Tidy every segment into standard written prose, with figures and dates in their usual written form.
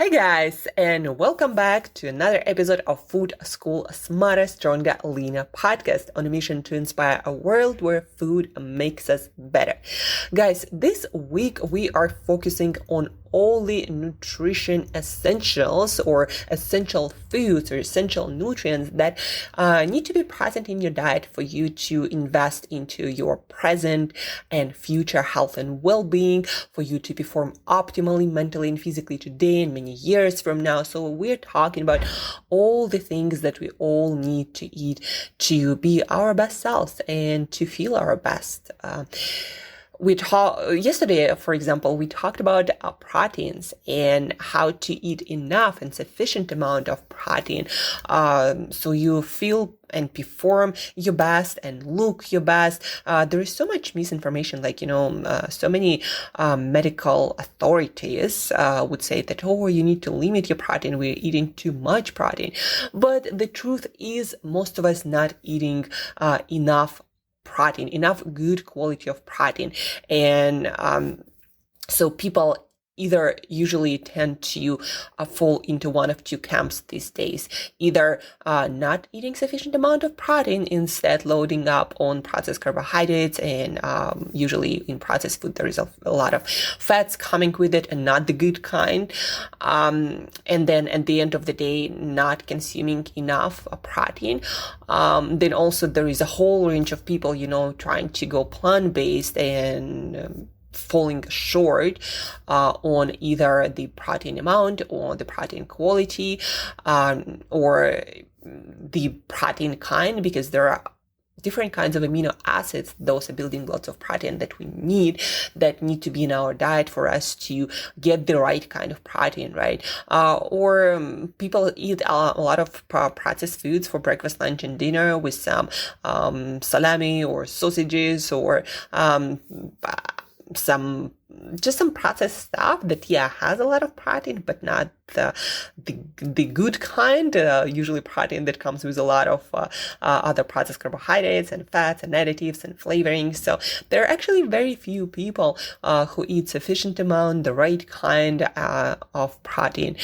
Hi guys, and welcome back to another episode of Food School Smarter, Stronger, Leaner podcast on a mission to inspire a world where food makes us better. Guys, this week we are focusing on all the nutrition essentials or essential foods or essential nutrients that need to be present in your diet for you to invest into your present and future health and well-being, for you to perform optimally mentally and physically today and many years from now. So we're talking about all the things that we all need to eat to be our best selves and to feel our best. Yesterday, for example, we talked about proteins and how to eat enough and sufficient amount of protein, so you feel and perform your best and look your best. There is so much misinformation, so many medical authorities would say that, oh, you need to limit your protein, we're eating too much protein. But the truth is, most of us not eating enough protein, enough good quality of protein. And so people either usually tend to fall into one of two camps these days, either not eating sufficient amount of protein, instead loading up on processed carbohydrates, and usually in processed food there is a lot of fats coming with it and not the good kind, and then at the end of the day not consuming enough protein. Then also there is a whole range of people, trying to go plant-based and falling short on either the protein amount or the protein quality, or the protein kind, because there are different kinds of amino acids. Those are building blocks of protein that we need, that need to be in our diet for us to get the right kind of protein, right? Or people eat a lot of processed foods for breakfast, lunch, and dinner with some salami or sausages or some processed stuff that has a lot of protein, but not the good kind, usually protein that comes with a lot of other processed carbohydrates and fats and additives and flavorings. So there are actually very few people who eat sufficient amount, the right kind of protein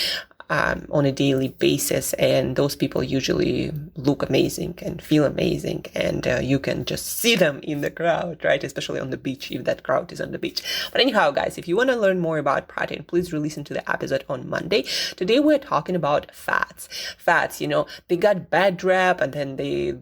on a daily basis, and those people usually look amazing and feel amazing, and you can just see them in the crowd, right? Especially on the beach, if that crowd is on the beach. But anyhow, guys, if you want to learn more about protein, please re-listen to the episode on Monday. Today we're talking about fats. Fats, they got bad rap, and then the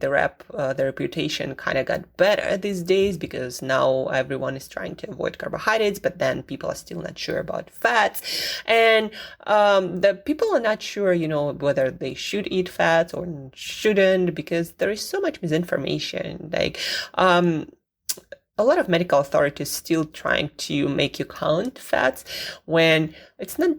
reputation kind of got better these days, because now everyone is trying to avoid carbohydrates, but then people are still not sure about fats, and the people are not sure, whether they should eat fats or shouldn't, because there is so much misinformation. A lot of medical authorities still trying to make you count fats, when it's not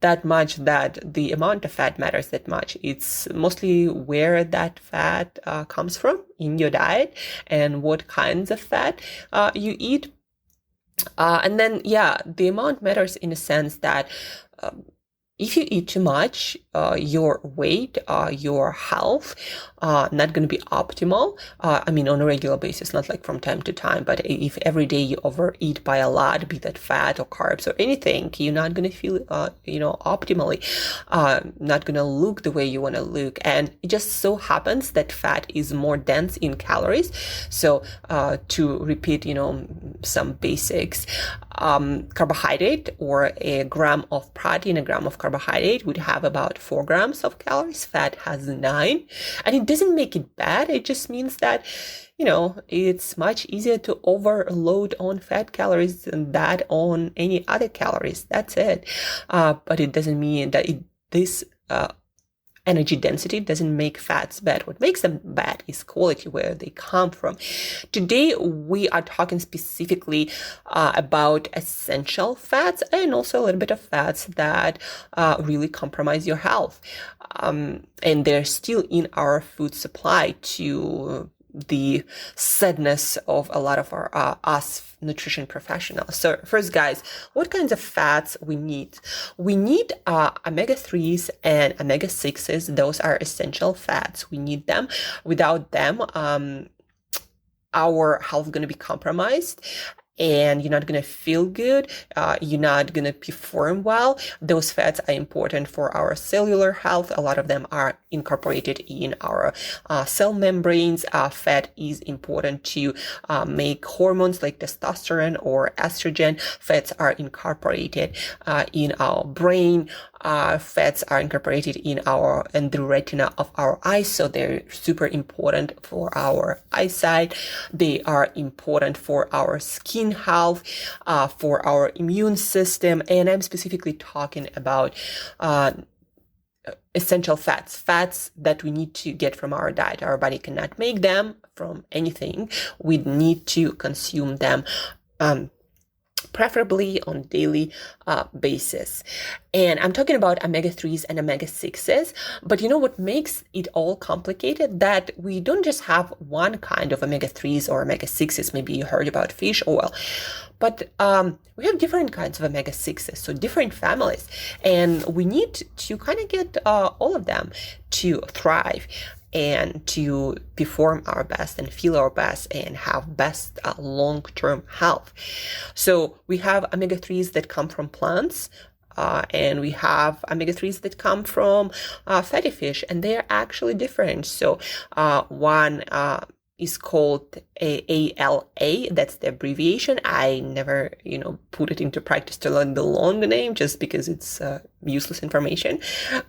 that much that the amount of fat matters that much. It's mostly where that fat comes from in your diet and what kinds of fat you eat. And then, the amount matters in a sense that if you eat too much, your weight, your health, not going to be optimal. On a regular basis, not like from time to time, but if every day you overeat by a lot, be that fat or carbs or anything, you're not going to feel, optimally, not going to look the way you want to look. And it just so happens that fat is more dense in calories. So, to repeat, some basics, carbohydrate, or a gram of protein, a gram of carbohydrate would have about 4 grams of calories. Fat has 9. And it doesn't make it bad. It just means that, it's much easier to overload on fat calories than that on any other calories. That's it. But it doesn't mean that this energy density doesn't make fats bad. What makes them bad is quality, where they come from. Today, we are talking specifically about essential fats, and also a little bit of fats that really compromise your health. And they're still in our food supply, to the sadness of a lot of our us nutrition professionals. So first, guys, what kinds of fats we need? We need omega-3s and omega-6s. Those are essential fats. We need them. Without them, our health is going to be compromised. and you're not going to feel good, you're not going to perform well. Those fats are important for our cellular health. A lot of them are incorporated in our cell membranes. Fat is important to make hormones like testosterone or estrogen. Fats are incorporated in our brain. Fats are incorporated in the retina of our eyes, so they're super important for our eyesight. They are important for our skin health, for our immune system, and I'm specifically talking about essential fats that we need to get from our diet. Our body cannot make them from anything. We need to consume them preferably on a daily basis. And I'm talking about omega-3s and omega-6s, but you know what makes it all complicated? That we don't just have one kind of omega-3s or omega-6s. Maybe you heard about fish oil, but we have different kinds of omega-6s, so different families, and we need to kind of get all of them to thrive and to perform our best and feel our best and have best long-term health. So we have omega-3s that come from plants, and we have omega-3s that come from fatty fish, and they are actually different. So one is called ALA. That's the abbreviation. I never, put it into practice to learn the long name just because it's useless information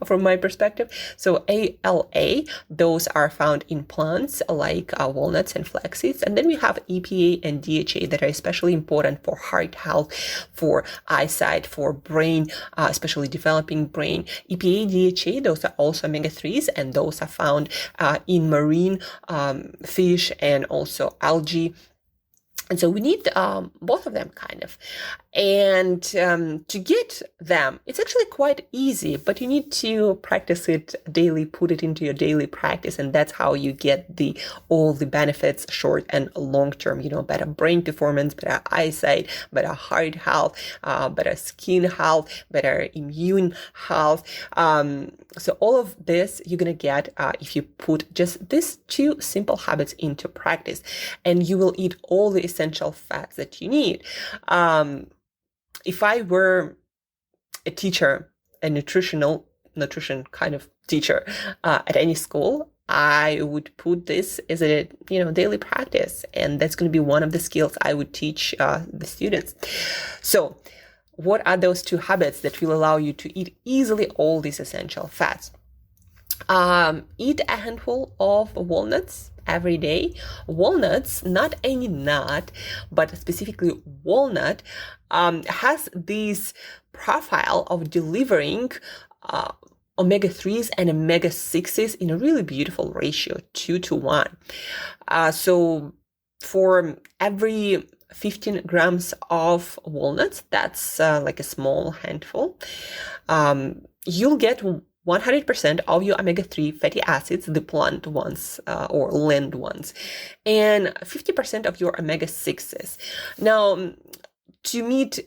from my perspective. So ALA, those are found in plants like walnuts and flax seeds. And then we have EPA and DHA that are especially important for heart health, for eyesight, for brain, especially developing brain. EPA, DHA, those are also omega-3s, and those are found in marine fish and also algae. And so we need both of them kind of. And to get them, it's actually quite easy, but you need to practice it daily, put it into your daily practice. And that's how you get all the benefits, short and long term, better brain performance, better eyesight, better heart health, better skin health, better immune health. So all of this you're going to get if you put just these two simple habits into practice, and you will eat all the essential fats that you need. If I were a teacher, a nutrition kind of teacher at any school, I would put this as a daily practice, and that's going to be one of the skills I would teach the students. So what are those two habits that will allow you to eat easily all these essential fats? Eat a handful of walnuts every day. Walnuts, not any nut, but specifically walnut, has this profile of delivering omega-3s and omega-6s in a really beautiful ratio, 2-1. So for every 15 grams of walnuts, that's like a small handful, you'll get 100% of your omega-3 fatty acids, the plant ones or land ones, and 50% of your omega-6s. Now, to meet,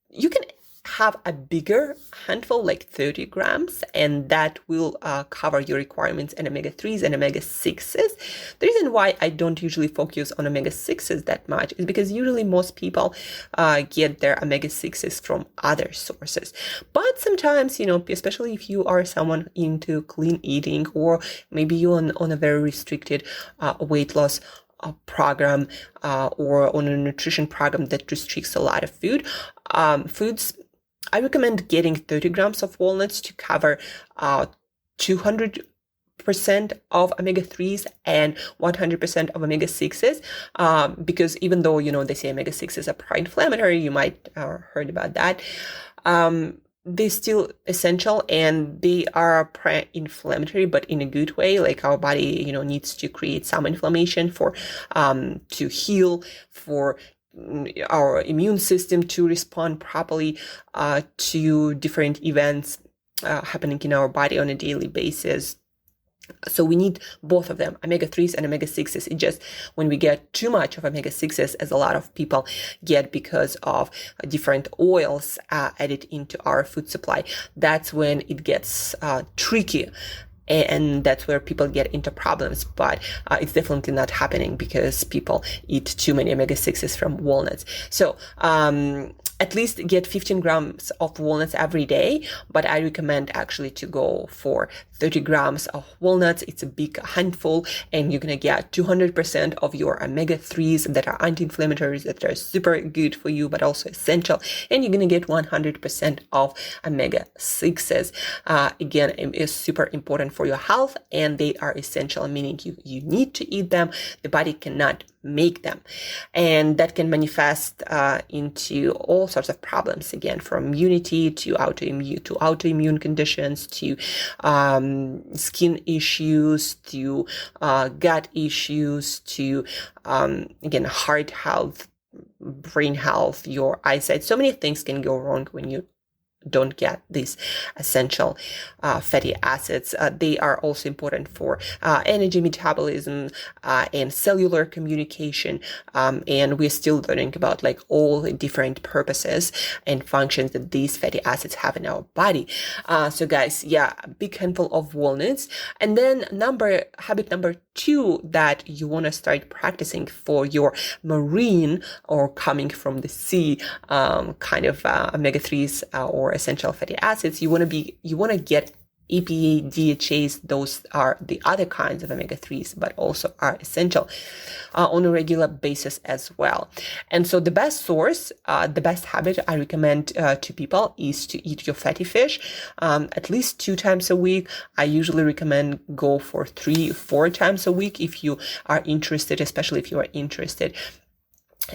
you can have a bigger handful, like 30 grams, and that will cover your requirements in omega-3s and omega-6s. The reason why I don't usually focus on omega-6s that much is because usually most people get their omega-6s from other sources. But sometimes, especially if you are someone into clean eating, or maybe you're on a very restricted weight loss program or on a nutrition program that restricts a lot of foods, I recommend getting 30 grams of walnuts to cover 200% of omega-3s and 100% of omega-6s, because even though, they say omega-6s are pro-inflammatory, you might heard about that, they're still essential, and they are pro-inflammatory, but in a good way. Like our body, needs to create some inflammation to heal, for our immune system to respond properly to different events happening in our body on a daily basis. So we need both of them, omega-3s and omega-6s. It's just when we get too much of omega-6s, as a lot of people get because of different oils added into our food supply, that's when it gets tricky. And that's where people get into problems. But it's definitely not happening because people eat too many omega-6s from walnuts. So at least get 15 grams of walnuts every day, but I recommend actually to go for 30 grams of walnuts. It's a big handful, and you're gonna get 200% of your omega-3s that are anti-inflammatories, that are super good for you, but also essential. And you're gonna get 100% of omega-6s. Again, it is super important for your health, and they are essential, meaning you need to eat them. The body cannot make them, and that can manifest into all sorts of problems, again, from immunity to autoimmune conditions, to skin issues, to gut issues, to again, heart health, brain health, your eyesight. So many things can go wrong when you don't get these essential fatty acids. They are also important for energy metabolism and cellular communication. And we're still learning about like all the different purposes and functions that these fatty acids have in our body. So guys, yeah, a big handful of walnuts. And then habit number 2 that you want to start practicing for your marine or coming from the sea kind of omega-3s or essential fatty acids, you want to get EPA, DHAs. Those are the other kinds of omega-3s, but also are essential on a regular basis as well. And so the best source, the best habit I recommend to people is to eat your fatty fish at least 2 times a week. I usually recommend go for 3-4 times a week if you are interested, especially if you are interested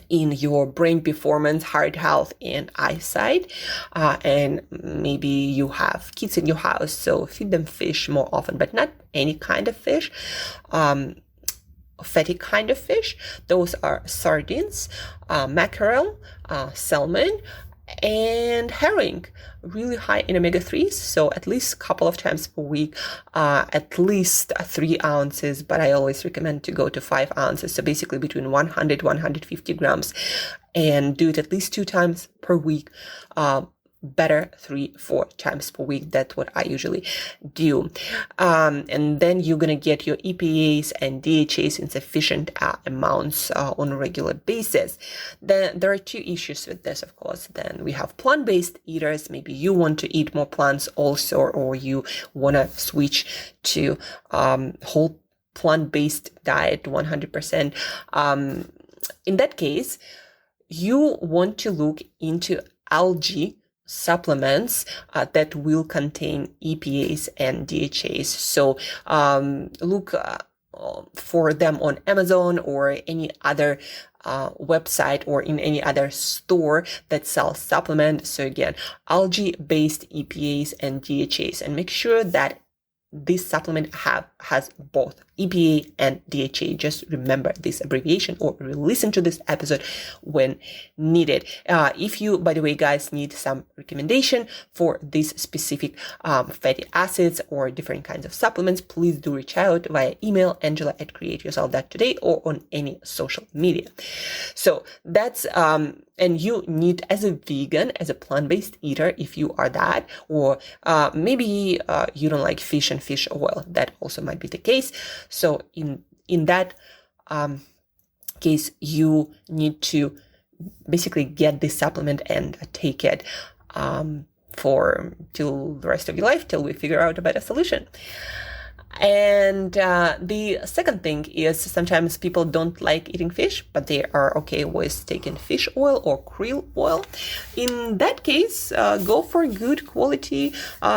in your brain performance, heart health, and eyesight. And maybe you have kids in your house, so feed them fish more often, but not any kind of fish. Fatty kind of fish. Those are sardines, mackerel, salmon, and herring. Really high in omega-3s, so at least a couple of times per week, at least 3 ounces, but I always recommend to go to 5 ounces, so basically between 100-150 grams, and do it at least 2 times per week. Better 3-4 times per week. That's what I usually do. And then you're going to get your EPAs and DHAs in sufficient amounts on a regular basis. Then there are 2 issues with this, of course. Then we have plant-based eaters. Maybe you want to eat more plants also, or you want to switch to whole plant-based diet 100%. In that case, you want to look into algae supplements that will contain EPAs and DHAs. So look for them on Amazon or any other website or in any other store that sells supplements. So again, algae-based EPAs and DHAs, and make sure that this supplement has both EPA and DHA. Just remember this abbreviation or listen to this episode when needed. If you, by the way, guys, need some recommendation for these specific fatty acids or different kinds of supplements, please do reach out via email, angela@createyourself.today, or on any social media. So that's and you need, as a vegan, as a plant-based eater, if you are that, or maybe you don't like fish and fish oil, that also might be the case. So in that case, you need to basically get this supplement and take it for till the rest of your life, till we figure out a better solution. And the second thing is sometimes people don't like eating fish, but they are okay with taking fish oil or krill oil. In that case, go for good quality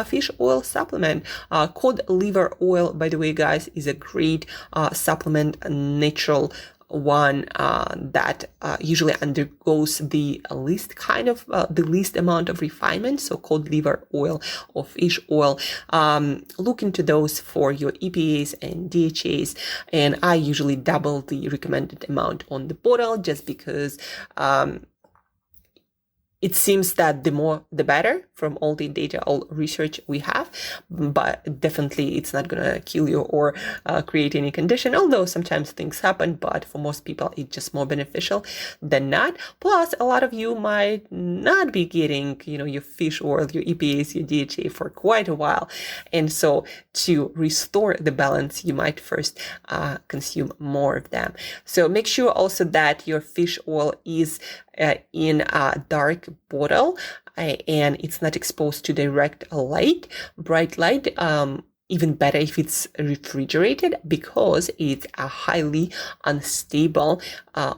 fish oil supplement. Cod liver oil, by the way, guys, is a great supplement, natural one that usually undergoes the least amount of refinement. So cod liver oil or fish oil, look into those for your EPAs and DHAs, and I usually double the recommended amount on the bottle, just because it seems that the more the better from all the data, all research we have, but definitely it's not going to kill you or create any condition, although sometimes things happen, but for most people it's just more beneficial than not. Plus, a lot of you might not be getting, your fish oil, your EPAs, your DHA for quite a while. And so to restore the balance, you might first consume more of them. So make sure also that your fish oil is in a dark bottle and it's not exposed to direct light, bright light. Even better if it's refrigerated, because it's a highly unstable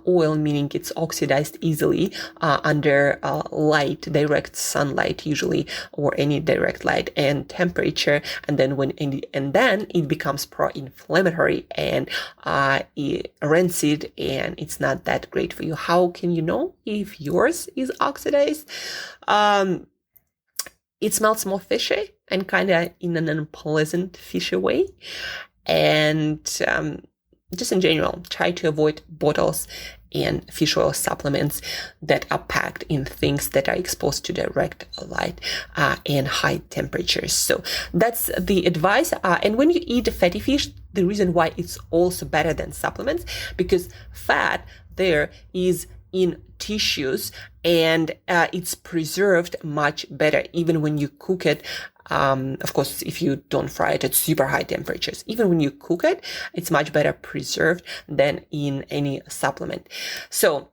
oil, meaning it's oxidized easily under light, direct sunlight usually, or any direct light and temperature. And then then it becomes pro-inflammatory and rancid, and it's not that great for you. How can you know if yours is oxidized? It smells more fishy and kind of in an unpleasant fishy way. And just in general, try to avoid bottles and fish oil supplements that are packed in things that are exposed to direct light and high temperatures. So that's the advice. And when you eat fatty fish, the reason why it's also better than supplements, because fat there is in tissues and it's preserved much better even when you cook it. Of course, if you don't fry it at super high temperatures, even when you cook it, it's much better preserved than in any supplement. So,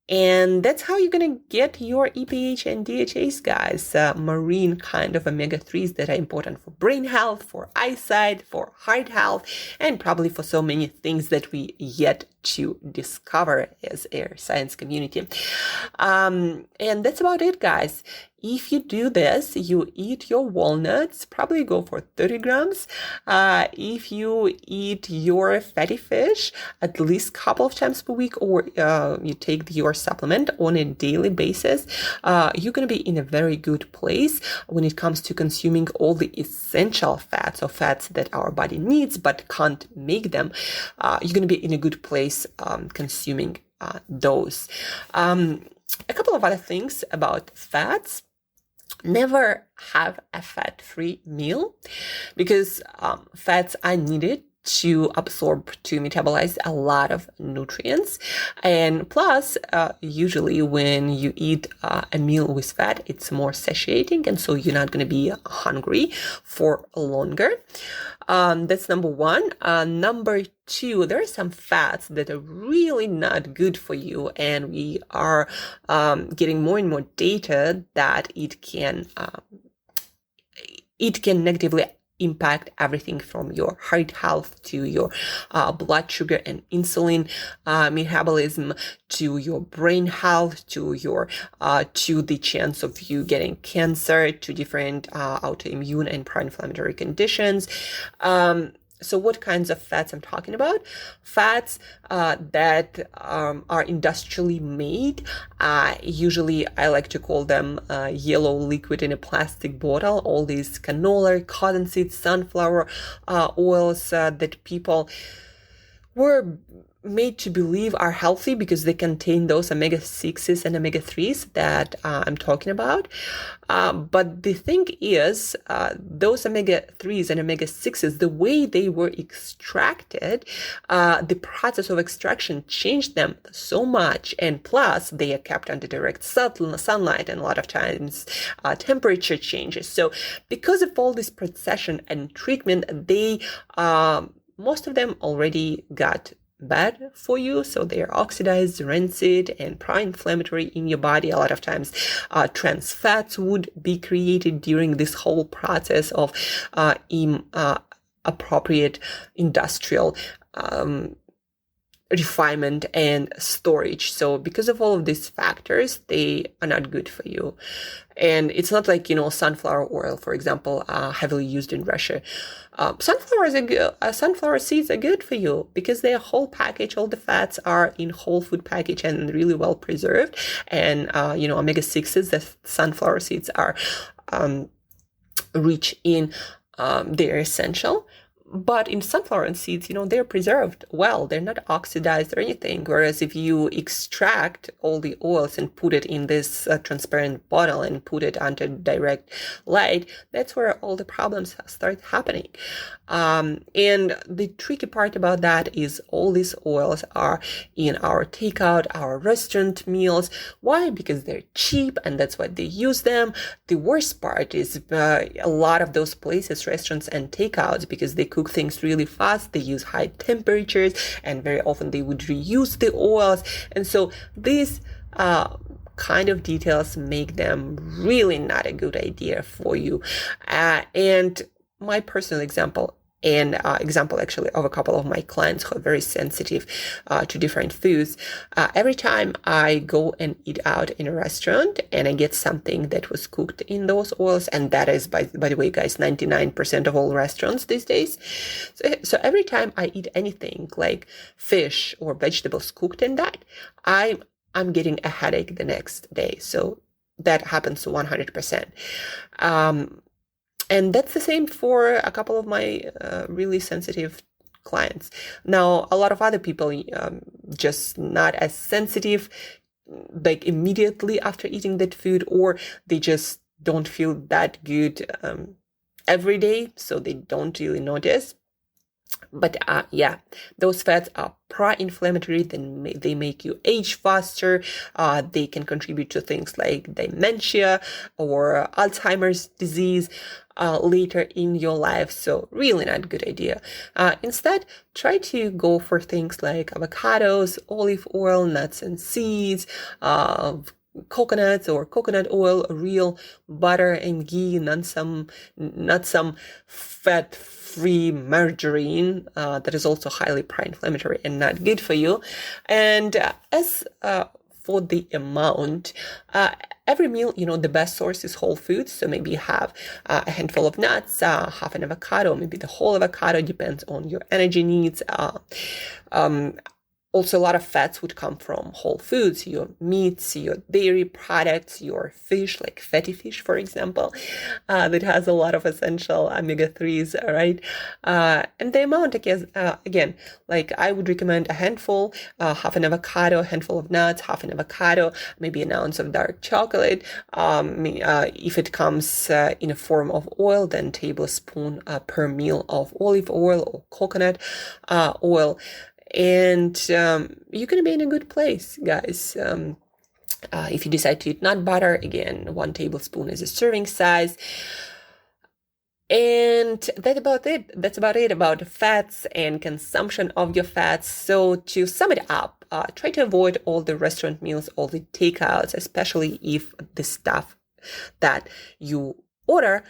and that's how you're going to get your EPH and DHAs, guys. Marine kind of omega-3s that are important for brain health, for eyesight, for heart health, and probably for so many things that we yet to discover as a science community. And that's about it, guys. If you do this, you eat your walnuts, probably go for 30 grams. If you eat your fatty fish at least a couple of times per week, or you take your supplement on a daily basis, you're going to be in a very good place when it comes to consuming all the essential fats, or fats that our body needs but can't make them. You're going to be in a good place consuming those. A couple of other things about fats. Never have a fat-free meal, because fats are needed to absorb, to metabolize a lot of nutrients. And plus, usually when you eat a meal with fat, it's more satiating, and so you're not going to be hungry for longer. That's number one. Number two, there are some fats that are really not good for you, and we are getting more and more data that it can negatively impact everything from your heart health to your blood sugar and insulin metabolism, to your brain health, to your to the chance of you getting cancer, to different autoimmune and pro-inflammatory conditions. So what kinds of fats I'm talking about? Fats that are industrially made. Usually I like to call them yellow liquid in a plastic bottle. All these canola, cottonseed, sunflower oils that people were made to believe are healthy because they contain those omega-6s and omega-3s that I'm talking about. But the thing is, those omega-3s and omega-6s, the way they were extracted, the process of extraction changed them so much. And plus, they are kept under direct sunlight, and a lot of times temperature changes. So because of all this processing and treatment, they most of them already got bad for you, so they are oxidized, rancid, and pro-inflammatory in your body. A lot of times trans fats would be created during this whole process of appropriate industrial refinement and storage. So because of all of these factors, they are not good for you. And it's not like, sunflower oil, for example, heavily used in Russia. Sunflower seeds are good for you because they are whole package. All the fats are in whole food package and really well preserved. And, omega-6s, the sunflower seeds are rich in, they're essential. But in sunflower seeds, they're preserved well. They're not oxidized or anything. Whereas if you extract all the oils and put it in this transparent bottle and put it under direct light, that's where all the problems start happening. And the tricky part about that is all these oils are in our takeout, our restaurant meals. Why? Because they're cheap and that's why they use them. The worst part is a lot of those places, restaurants and takeouts, because they cook things really fast, they use high temperatures, and very often they would reuse the oils. And so these kind of details make them really not a good idea for you. And my personal example, and example actually of a couple of my clients who are very sensitive to different foods. Every time I go and eat out in a restaurant and I get something that was cooked in those oils, and that is, by the way, guys, 99% of all restaurants these days. So every time I eat anything like fish or vegetables cooked in that, I'm getting a headache the next day. So that happens 100%. And that's the same for a couple of my really sensitive clients. Now, a lot of other people just not as sensitive, like immediately after eating that food, or they just don't feel that good every day, so they don't really notice. But yeah, those fats are pro-inflammatory, then they make you age faster. They can contribute to things like dementia or Alzheimer's disease later in your life. So really not a good idea. Instead, try to go for things like avocados, olive oil, nuts and seeds, coconuts or coconut oil, real butter and ghee, not some fat-free margarine that is also highly pro-inflammatory and not good for you. And as for the amount, every meal, the best source is whole foods. So maybe you have a handful of nuts, half an avocado, maybe the whole avocado, depends on your energy needs. Also, a lot of fats would come from whole foods, your meats, your dairy products, your fish, like fatty fish, for example, that has a lot of essential omega-3s, right? And the amount, again, like I would recommend a handful, half an avocado, a handful of nuts, half an avocado, maybe an ounce of dark chocolate. If it comes in a form of oil, then tablespoon per meal of olive oil or coconut oil. And you're going to be in a good place, guys. If you decide to eat nut butter, again, 1 tablespoon is a serving size. And that's about it about fats and consumption of your fats. So to sum it up, try to avoid all the restaurant meals, all the takeouts, especially if the stuff that you order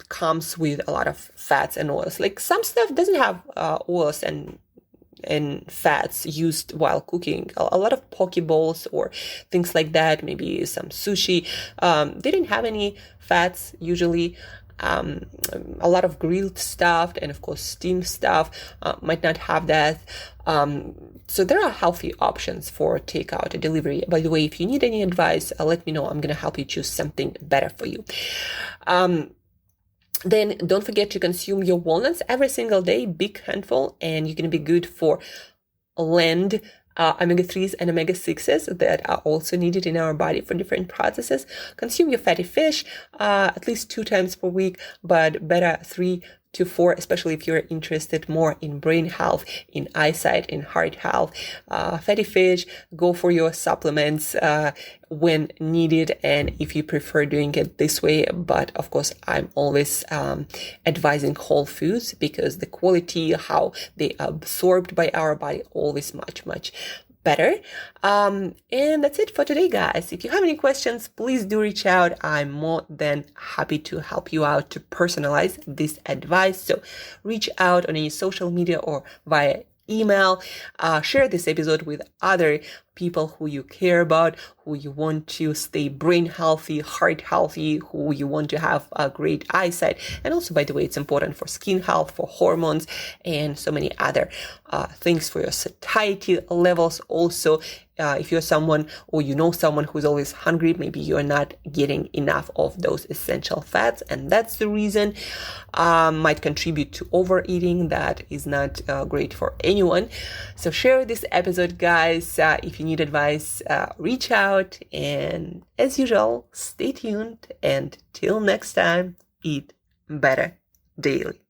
comes with a lot of fats and oils. Like some stuff doesn't have oils and fats used while cooking. A lot of poke bowls or things like that, maybe some sushi, they didn't have any fats usually. A lot of grilled stuff and of course steamed stuff might not have that. So there are healthy options for takeout and delivery. By the way, if you need any advice, let me know. I'm going to help you choose something better for you. Then don't forget to consume your walnuts every single day, big handful, and you're going to be good for blend omega-3s and omega-6s that are also needed in our body for different processes. Consume your fatty fish at least 2 times per week, but better 3 to 4, especially if you're interested more in brain health, in eyesight, in heart health. Fatty fish, go for your supplements when needed, and if you prefer doing it this way. But of course, I'm always advising whole foods because the quality, how they are absorbed by our body, always much better. And that's it for today, guys. If you have any questions, please do reach out. I'm more than happy to help you out to personalize this advice. So reach out on any social media or via email. Share this episode with other people who you care about, who you want to stay brain healthy, heart healthy, who you want to have a great eyesight. And also, by the way, it's important for skin health, for hormones, and so many other things for your satiety levels. Also, if you're someone or you know someone who's always hungry, maybe you're not getting enough of those essential fats, and that's the reason. Might contribute to overeating. That is not great for anyone. So share this episode, guys. If you need advice, reach out, and as usual, stay tuned, and till next time, eat better daily.